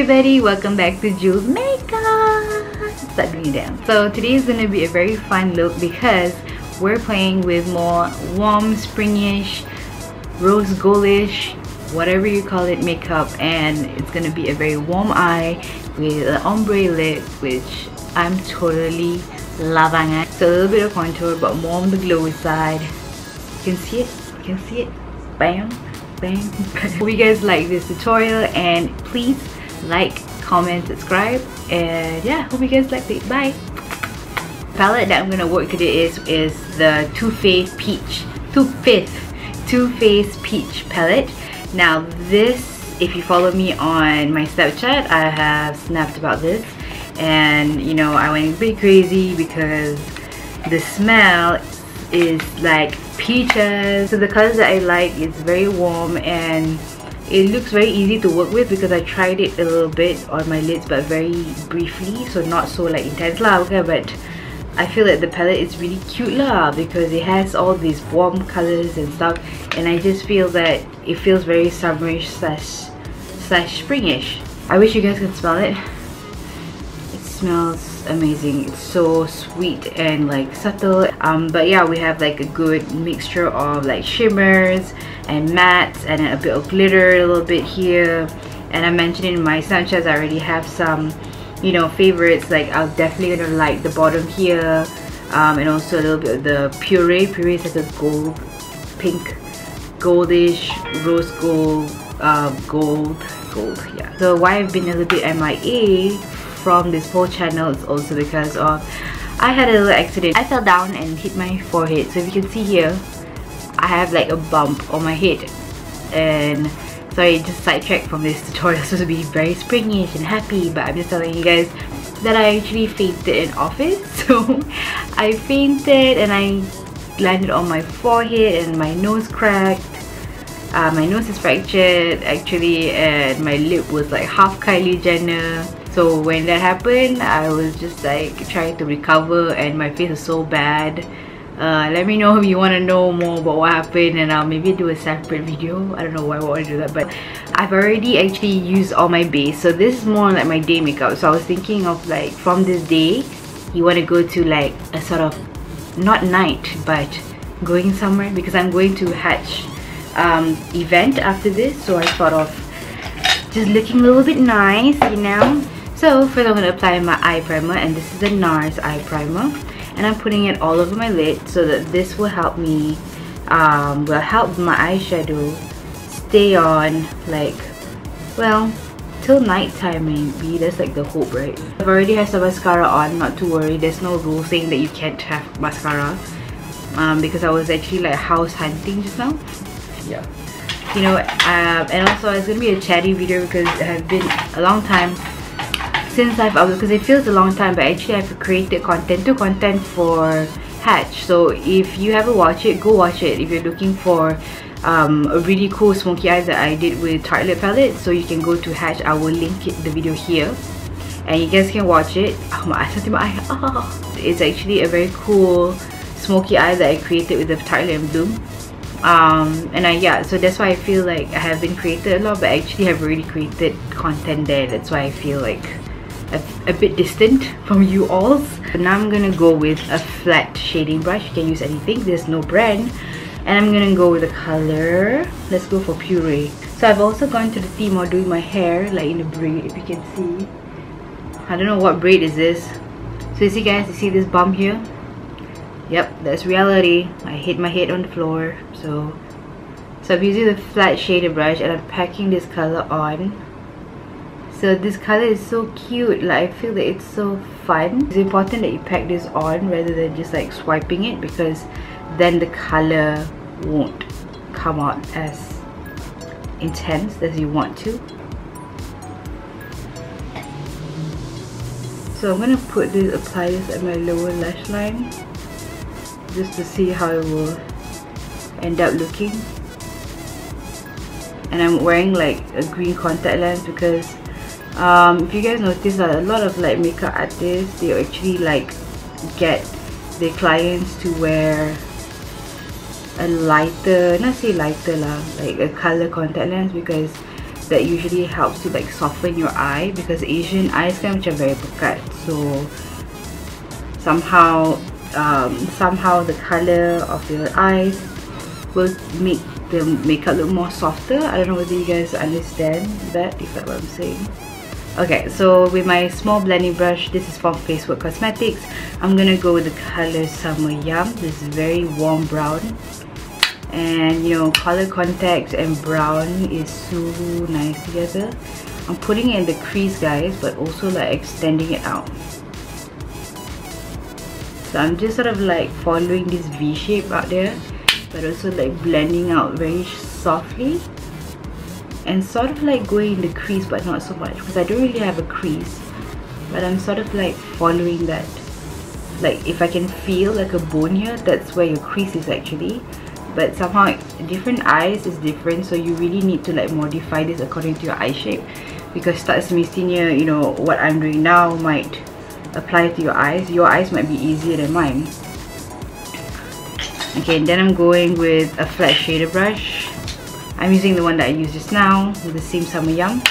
everybody, welcome back to Jules Makeup. Start doing that. So today is going to be a very fun look because we're playing with more warm, springish, rose goldish, whatever you call it, makeup, and it's going to be a very warm eye with an ombre lip, which I'm totally loving it. So a little bit of contour but more on the glowy side. You can see it, you can see it. Bam, bang, bang. Hope you guys like this tutorial, and please like, comment, subscribe, and yeah, hope you guys liked it. Bye. The palette that I'm gonna work today is the Too Faced Peach palette. Now this, if you follow me on my Snapchat, I have snapped about this, and you know, I went a bit crazy because the smell is like peaches. So the colors that I like is very warm, and it looks very easy to work with because I tried it a little bit on my lids but very briefly, so not so like intense lah, okay, but I feel that the palette is really cute lah because it has all these warm colors and stuff, and I just feel that it feels very summerish slash springish. I wish you guys could smell it. It smells amazing. It's so sweet and like subtle, but yeah, we have like a good mixture of like shimmers and mattes and a bit of glitter a little bit here. And I mentioned in my Snapchats I already have some, you know, favorites. Like I'm definitely gonna like the bottom here, and also a little bit of the Puree. Puree is like a gold, pink, goldish, rose gold, gold, yeah. So why I've been a little bit MIA from this whole channel is also because of I had a little accident. I fell down and hit my forehead. So if you can see here, I have like a bump on my head. And sorry, just sidetracked from this tutorial. It's supposed to be very springish and happy, but I'm just telling you guys that I actually fainted in office. So I fainted and I landed on my forehead and my nose cracked. My nose is fractured actually, and my lip was like half Kylie Jenner. So when that happened, I was just like trying to recover, and my face is so bad. Let me know if you want to know more about what happened, and I'll maybe do a separate video. I don't know why I want to do that, but I've already actually used all my base. So this is more like my day makeup. So I was thinking of like from this day, you want to go to like a sort of, not night, but going somewhere, because I'm going to Hatch event after this. So I thought of just looking a little bit nice, you know. So first I'm going to apply my eye primer, and this is the Nars eye primer, and I'm putting it all over my lid so that this will help me, will help my eyeshadow stay on like, well, till night time maybe. That's like the hope, right? I've already have some mascara on, not to worry. There's no rule saying that you can't have mascara, because I was actually like house hunting just now. Yeah, you know, and also it's gonna be a chatty video because it has been a long time since I've uploaded, because it feels a long time, but actually I've created content for Hatch. So if you haven't watched it, go watch it. If you're looking for a really cool smoky eyes that I did with Tarte lip palette, so you can go to Hatch. I will link the video here and you guys can watch it. Oh, my eye. Oh. It's actually a very cool smoky eye that I created with the Tarte lip bloom. And yeah, so that's why I feel like I haven't created a lot, but I actually have already created content there. That's why I feel like a bit distant from you all. So now I'm gonna go with a flat shading brush. You can use anything, there's no brand. And I'm gonna go with the color, let's go for Puree. So I've also gone to the theme of doing my hair like in a braid, if you can see. I don't know what braid is this. So you see guys, you see this bump here? Yep, that's reality. I hit my head on the floor. So I'm using the flat shaded brush and I'm packing this color on. So this color is so cute. Like I feel that it's so fun. It's important that you pack this on rather than just like swiping it, because then the color won't come out as intense as you want to. So I'm gonna apply this at my lower lash line, just to see how it will end up looking. And I'm wearing like a green contact lens because if you guys notice that a lot of like makeup artists, they actually like get their clients to wear a lighter, not say lighter lah, like a color contact lens, because that usually helps to like soften your eye, because Asian eyes kan macam very pekat, so somehow the color of your eyes will make the makeup look more softer. I don't know whether you guys understand that, if that's what I'm saying. Okay, so with my small blending brush, this is from Facebook Cosmetics, I'm gonna go with the color Summer Yum. This is very warm brown, and you know, color contact and brown is so nice together. I'm putting it in the crease, guys, but also like extending it out. So I'm just sort of like following this V shape out there, but also like blending out very softly, and sort of like going in the crease but not so much, because I don't really have a crease, but I'm sort of like following that. Like if I can feel like a bone here, that's where your crease is actually. But somehow different eyes is different, so you really need to like modify this according to your eye shape, because tak semestinya, you know, what I'm doing now might apply to your eyes. Your eyes might be easier than mine. Okay, and then I'm going with a flat shader brush. I'm using the one that I used just now with the same Summer Yum.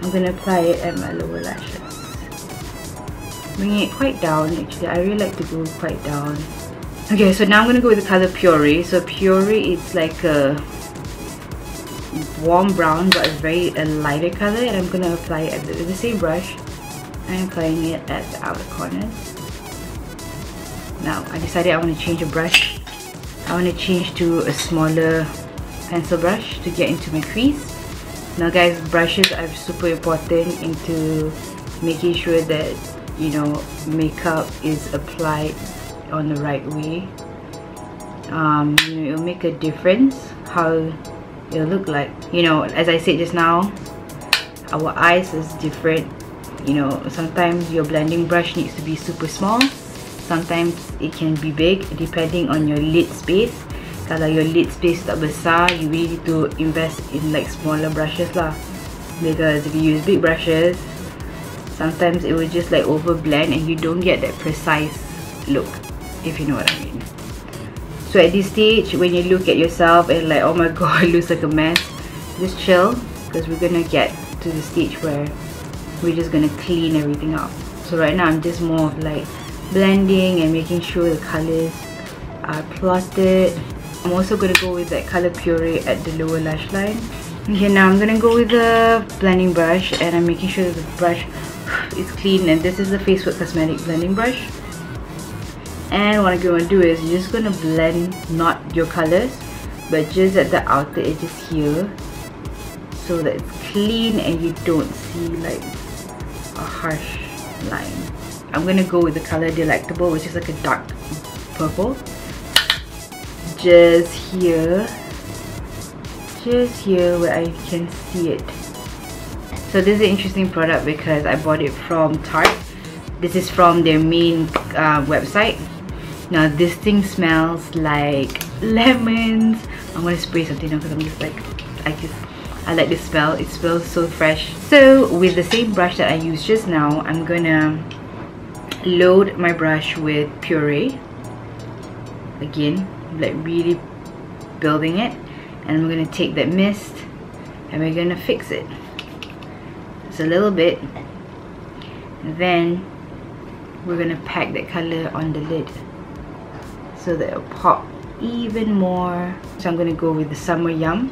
I'm gonna apply it at my lower lashes, bringing it quite down. Actually, I really like to go quite down. Okay, so now I'm gonna go with the color Puree. So Puree is like a warm brown, but a lighter color, and I'm gonna apply it with the same brush. I'm applying it at the outer corners. Now I decided I want to change the brush. I want to change to a smaller pencil brush to get into my crease. Now guys, brushes are super important into making sure that, you know, makeup is applied on the right way. You know, it'll make a difference how it'll look like. You know, as I said just now, our eyes is different. You know, sometimes your blending brush needs to be super small, sometimes it can be big depending on your lid space. Kalau your lid space tak besar, you really need to invest in like smaller brushes lah, because if you use big brushes, sometimes it will just like over blend and you don't get that precise look, if you know what I mean. So at this stage, when you look at yourself and like, oh my god, it looks like a mess, just chill, because we're gonna get to the stage where we're just gonna clean everything up. So right now I'm just more of like blending and making sure the colors are plotted. I'm also gonna go with that color Puree at the lower lash line. Okay, now I'm gonna go with the blending brush, and I'm making sure that the brush is clean, and this is the Facebook Cosmetics blending brush. And what I'm gonna do is you're just gonna blend not your colors, but just at the outer edges here, so that it's clean and you don't see like a harsh line. I'm gonna go with the color Delectable, which is like a dark purple. Just here where I can see it. So this is an interesting product because I bought it from Tarte. This is from their main website. Now this thing smells like lemons. I'm gonna spray something now because I'm just like, I like the smell. It smells so fresh. So with the same brush that I used just now, I'm gonna load my brush with Puree. Again, like really building it, and I'm gonna take that mist and we're gonna fix it just a little bit, and then we're gonna pack that color on the lid so that it'll pop even more. So I'm gonna go with the Summer Yum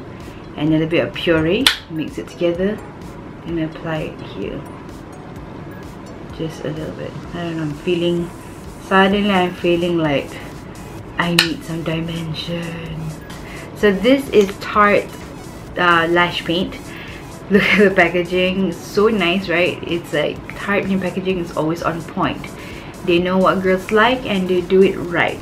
and a little bit of Puree, mix it together and apply it here, just a little bit. I don't know, suddenly I'm feeling like I need some dimension. So this is Tarte lash paint. Look at the packaging, so nice, right? It's like Tarte packaging is always on point. They know what girls like and they do it right.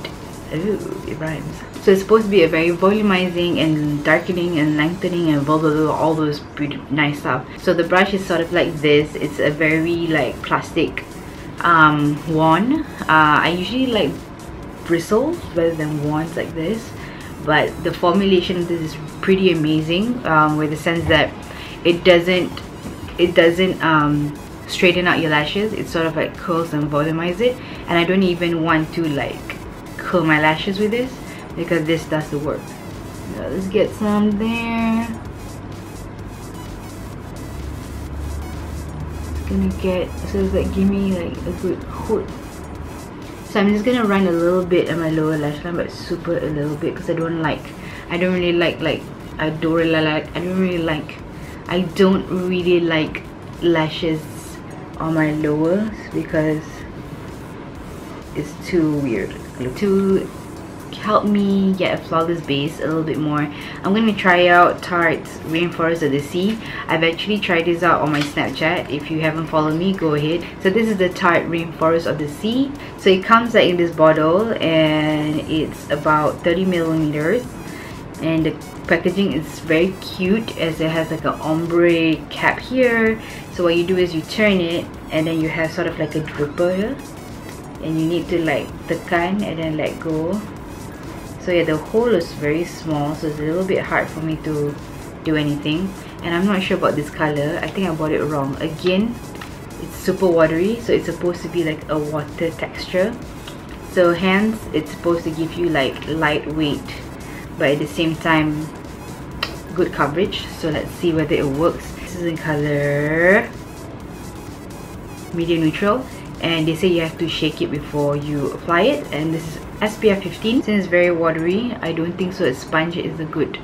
Ooh, it rhymes. So it's supposed to be a very volumizing and darkening and lengthening and blah, blah, blah, all those pretty nice stuff. So the brush is sort of like this. It's a very like plastic wand. I usually like bristles rather than wands like this, but the formulation of this is pretty amazing, with the sense that it doesn't straighten out your lashes. It sort of like curls and volumize it, and I don't even want to like curl my lashes with this because this does the work. Now let's get some there. gonna get, so it's like give me like a good hood. So I'm just gonna run a little bit on my lower lash line, but super a little bit, because I don't really like lashes on my lowers because it's too weird. To help me get a flawless base a little bit more, I'm gonna try out Tarte's Rainforest of the Sea. I've actually tried this out on my Snapchat. If you haven't followed me, go ahead. So this is the Tarte Rainforest of the Sea. So it comes like in this bottle, and it's about 30 milliliters, and the packaging is very cute as it has like an ombre cap here. So what you do is you turn it, and then you have sort of like a dripper here, and you need to like tekan and then let go. So yeah, the hole is very small, so it's a little bit hard for me to do anything. And I'm not sure about this color. I think I bought it wrong. Again, it's super watery, so it's supposed to be like a water texture. So hence it's supposed to give you like lightweight, but at the same time good coverage. So let's see whether it works. This is in color medium neutral, and they say you have to shake it before you apply it, and this is SPF 15. Since it's very watery, I don't think so a sponge is a good.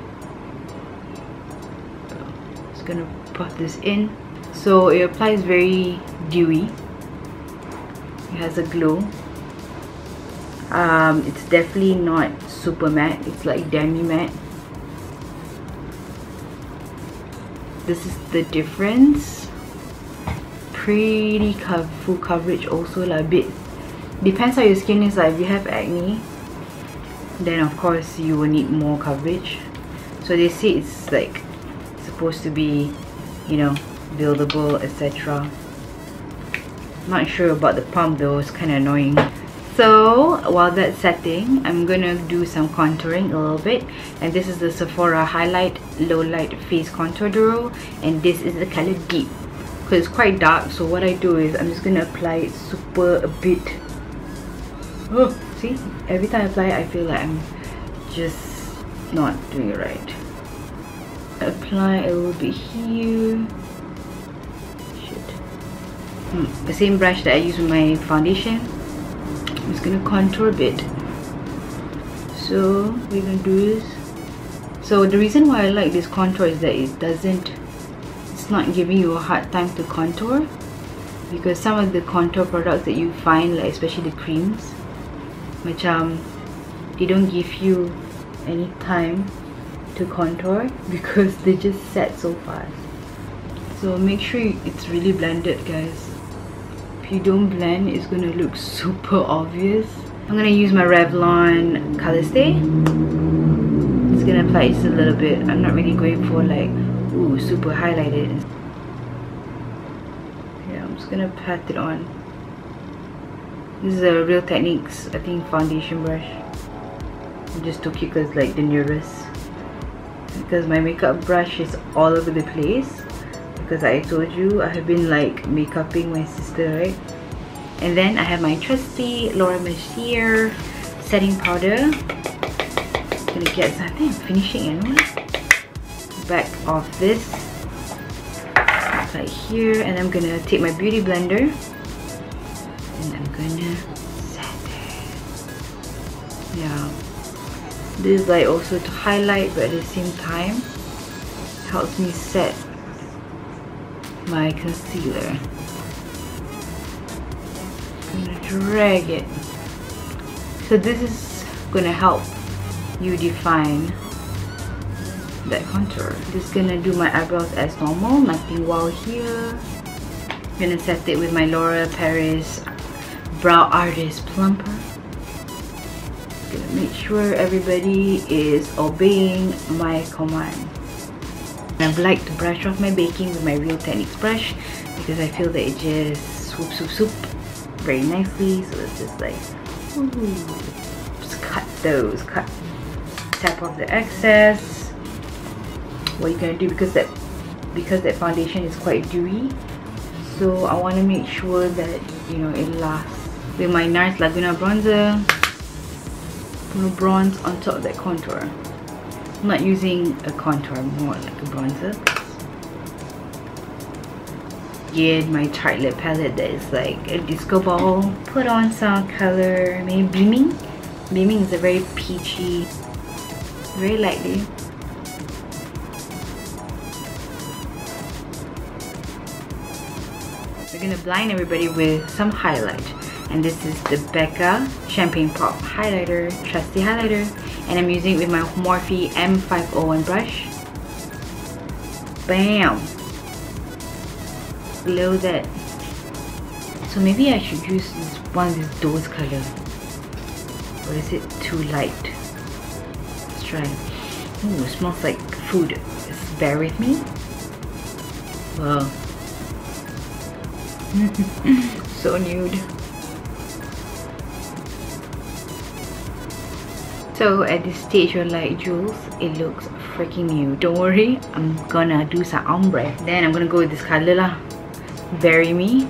Just gonna put this in. So it applies very dewy. It has a glow. It's definitely not super matte, it's like demi matte. This is the difference. Pretty full coverage also, like a bit. Depends how your skin is. Like if you have acne, then of course you will need more coverage. So they say it's like supposed to be, you know, buildable, etc. Not sure about the pump though, it's kind of annoying. So while that's setting, I'm gonna do some contouring a little bit, and this is the Sephora Highlight Low Light Face Contour Duo, and this is the color Deep because it's quite dark. So what I do is I'm just gonna apply it super a bit. Oh, see, every time I apply it, I feel like I'm just not doing it right. Apply a little bit here. The same brush that I use with my foundation. I'm just gonna contour a bit. So we're gonna do this. So the reason why I like this contour is that it's not giving you a hard time to contour, because some of the contour products that you find, like especially the creams, they don't give you any time to contour because they just set so fast. So make sure it's really blended, guys. If you don't blend, it's gonna look super obvious. I'm gonna use my Revlon ColorStay. Just gonna apply just a little bit. I'm not really going for like, ooh, super highlighted. Yeah, I'm just gonna pat it on. This is a Real Techniques, I think, foundation brush. I just took it because like the nearest, because my makeup brush is all over the place. Because I told you I have been like makeuping my sister, right? And then I have my trusty Laura Mercier setting powder. Gonna get something, finishing anyway. Back of this, right here, and I'm gonna take my beauty blender and I'm gonna set it. Yeah, this is like also to highlight, but at the same time helps me set my concealer. I'm gonna drag it. So this is gonna help you define that contour. Just gonna do my eyebrows as normal, nothing wow here. I'm gonna set it with my Laura Paris Brow Artist Plumper. Gonna make sure everybody is obeying my command. I've liked to brush off my baking with my Real Techniques brush because I feel that it just swoop very nicely. So it's just like, ooh, just cut those, tap off the excess. What you're gonna do, because that foundation is quite dewy, so I want to make sure that, you know, it lasts. With my Nars Laguna bronzer, I'm gonna bronze on top of that contour. I'm not using a contour, more like a bronzer. again my Tarte lip palette that is like a disco ball. Put on some color, maybe Beaming. Beaming is a very peachy, very lightly. We're gonna blind everybody with some highlight, and this is the Becca Champagne Pop highlighter, trusty highlighter, and I'm using it with my Morphe M501 brush. Bam! Below that. So maybe I should use this one with those color, or is it too light? Let's try. Ooh, it smells like food. Just bear with me. Wow. So nude. So at this stage you're like, Jules, it looks freaking new. Don't worry, I'm gonna do some ombre. Then I'm gonna go with this color lah. Bury Me.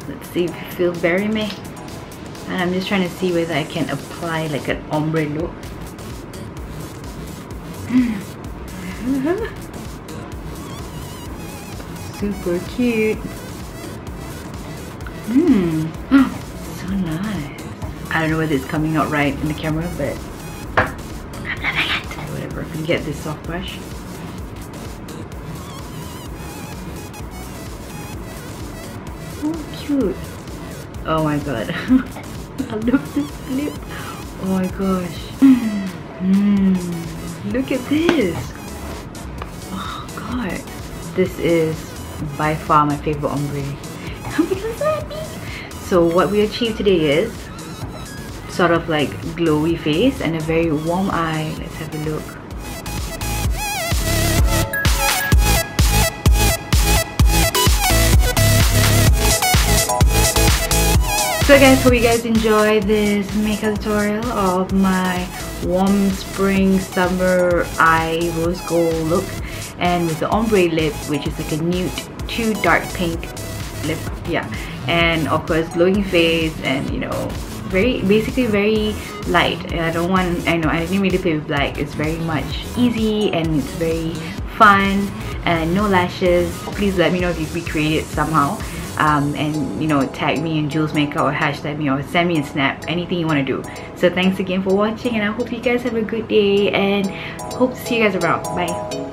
Let's see if you feel Bury Me. And I'm just trying to see whether I can apply like an ombre look. Super cute. So nice. I don't know whether it's coming out right in the camera, but I'm loving it. Whatever, I'm gonna get this soft brush. Oh, cute. Oh my god. I love this lip. Oh my gosh. Look at this. Oh god. This is by far my favorite ombre. I'm so happy. So what we achieved today is sort of like glowy face and a very warm eye. Let's have a look. So guys, hope you guys enjoy this makeup tutorial of my warm spring summer eye rose gold look, and with the ombre lip, which is like a nude to dark pink lip. Yeah, and of course glowing face, and you know, basically very light. I know I didn't really play with black. It's very much easy and it's very fun, and no lashes. Please let me know if you recreate it somehow, and you know, tag me in JulzMakeup or hashtag me or send me a snap, anything you want to do. So thanks again for watching, and I hope you guys have a good day and hope to see you guys around. Bye.